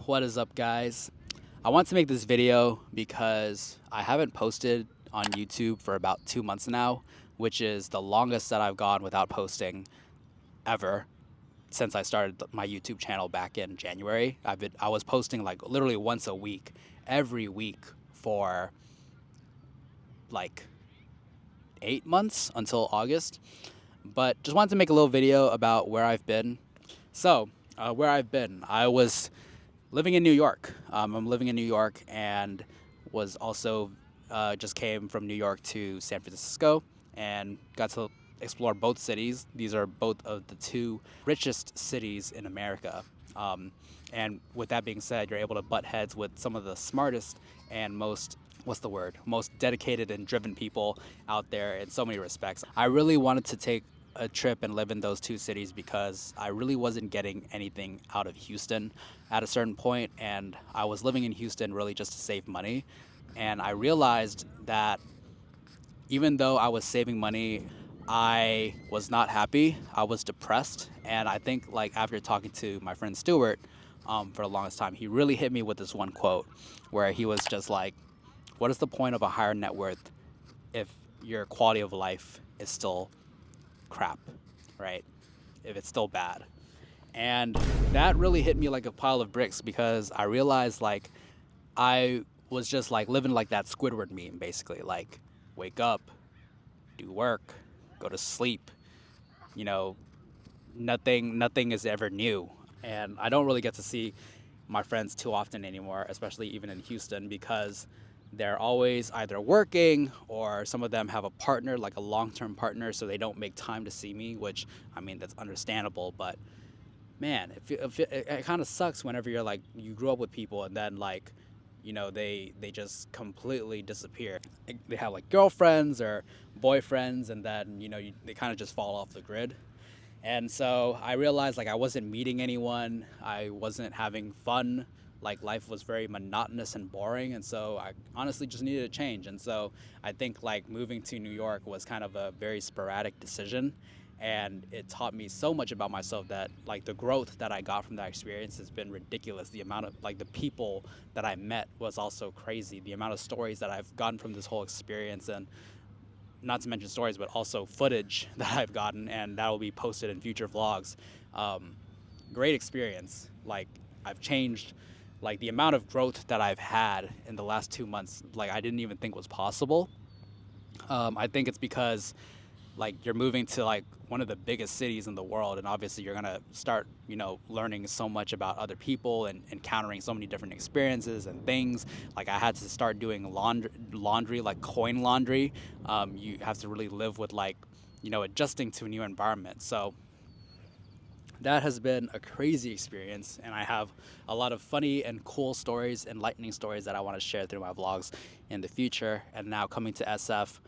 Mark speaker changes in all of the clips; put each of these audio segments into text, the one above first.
Speaker 1: What is up, guys? I want to make this video because I haven't posted on YouTube for about 2 months now, which is the longest that I've gone without posting ever since I started my YouTube channel back in January. I was posting like literally once a week, every week for like 8 months until August. But just wanted to make a little video about where I've been. So, where I've been, I was living in New York. I'm living in New York and was also just came from New York to San Francisco and got to explore both cities. These are both of the two richest cities in America. And with that being said, you're able to butt heads with some of the smartest and most dedicated and driven people out there in so many respects. I really wanted to take a trip and live in those two cities because I really wasn't getting anything out of Houston at a certain point, and I was living in Houston really just to save money. And I realized that even though I was saving money, I was not happy. I was depressed. And I think, like, after talking to my friend Stuart for the longest time, he really hit me with this one quote where he was just like, what is the point of a higher net worth if your quality of life is still crap, right? If it's still bad. And that really hit me like a pile of bricks because I realized like I was just like living like that Squidward meme, basically. Like, wake up, do work, go to sleep, you know, nothing is ever new. And I don't really get to see my friends too often anymore, especially even in Houston, because they're always either working or some of them have a partner, like a long-term partner, so they don't make time to see me, which, I mean, that's understandable. But man, it kind of sucks whenever you're like, you grew up with people and then like, you know, they just completely disappear. They have like girlfriends or boyfriends, and then, you know, they kind of just fall off the grid. And so I realized like I wasn't meeting anyone, I wasn't having fun, like life was very monotonous and boring, and so I honestly just needed a change. And so I think like moving to New York was kind of a very sporadic decision, and it taught me so much about myself that like the growth that I got from that experience has been ridiculous. The amount of like the people that I met was also crazy. The amount of stories that I've gotten from this whole experience, and not to mention stories, but also footage that I've gotten, and that will be posted in future vlogs. Great experience. Like, I've changed, like the amount of growth that I've had in the last 2 months, like I didn't even think was possible. I think it's because like you're moving to like one of the biggest cities in the world, and obviously you're gonna start, you know, learning so much about other people and encountering so many different experiences and things. Like I had to start doing laundry, like coin laundry. You have to really live with like, you know, adjusting to a new environment. So that has been a crazy experience, and I have a lot of funny and cool stories, enlightening stories that I want to share through my vlogs in the future. And now coming to SF,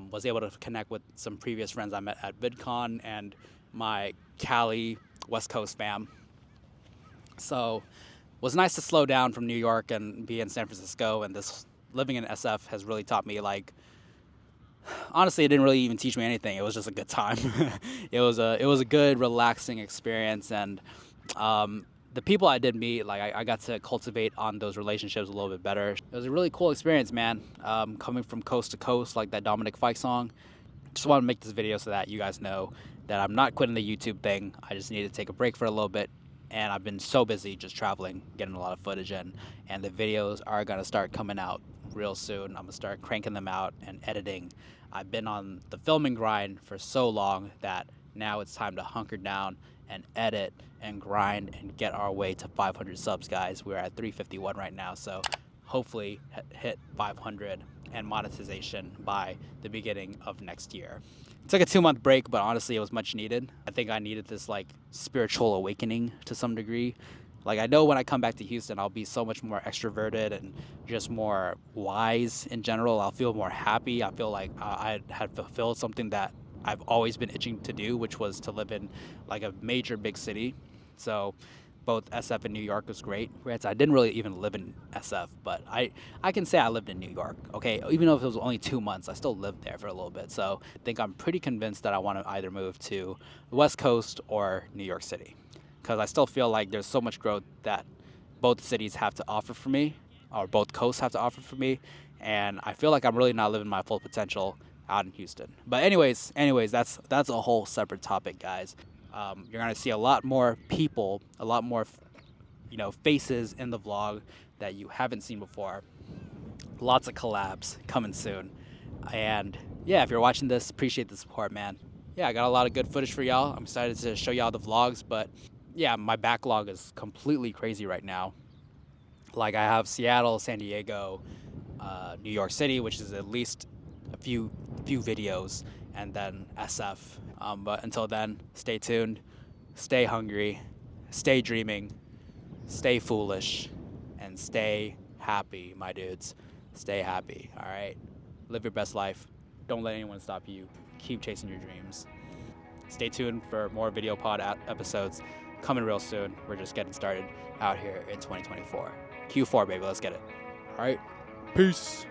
Speaker 1: was able to connect with some previous friends I met at VidCon and my Cali West Coast fam. So it was nice to slow down from New York and be in San Francisco, and this living in SF has really taught me, like, honestly, it didn't really even teach me anything. It was just a good time. It was a good, relaxing experience, and the people I did meet, like I got to cultivate on those relationships a little bit better. It was a really cool experience, man. Coming from coast to coast, like that Dominic Fike song. Just want to make this video so that you guys know that I'm not quitting the YouTube thing. I just need to take a break for a little bit, and I've been so busy just traveling, getting a lot of footage in, and the videos are gonna start coming out real soon. I'm gonna start cranking them out and editing. I've been on the filming grind for so long that now it's time to hunker down and edit and grind and get our way to 500 subs, guys. We're at 351 right now, so hopefully hit 500 and monetization by the beginning of next year. Took a 2-month break, but honestly it was much needed. I think I needed this like spiritual awakening to some degree. Like, I know when I come back to Houston, I'll be so much more extroverted and just more wise in general. I'll feel more happy. I feel like I had fulfilled something that I've always been itching to do, which was to live in like a major big city. So both SF and New York was great. Granted, I didn't really even live in SF, but I can say I lived in New York, okay? Even though if it was only 2 months, I still lived there for a little bit. So I think I'm pretty convinced that I want to either move to the West Coast or New York City, because I still feel like there's so much growth that both cities have to offer for me, or both coasts have to offer for me, and I feel like I'm really not living my full potential out in Houston. But anyways, that's a whole separate topic, guys. You're gonna see a lot more people, a lot more, faces in the vlog that you haven't seen before. Lots of collabs coming soon. And yeah, if you're watching this, appreciate the support, man. Yeah, I got a lot of good footage for y'all. I'm excited to show y'all the vlogs, but yeah, my backlog is completely crazy right now. Like I have Seattle, San Diego, New York City, which is at least a few videos, and then SF. But until then, stay tuned, stay hungry, stay dreaming, stay foolish, and stay happy, my dudes. Stay happy, all right? Live your best life. Don't let anyone stop you. Keep chasing your dreams. Stay tuned for more video pod episodes coming real soon. We're just getting started out here in 2024. Q4, baby. Let's get it. All right. Peace.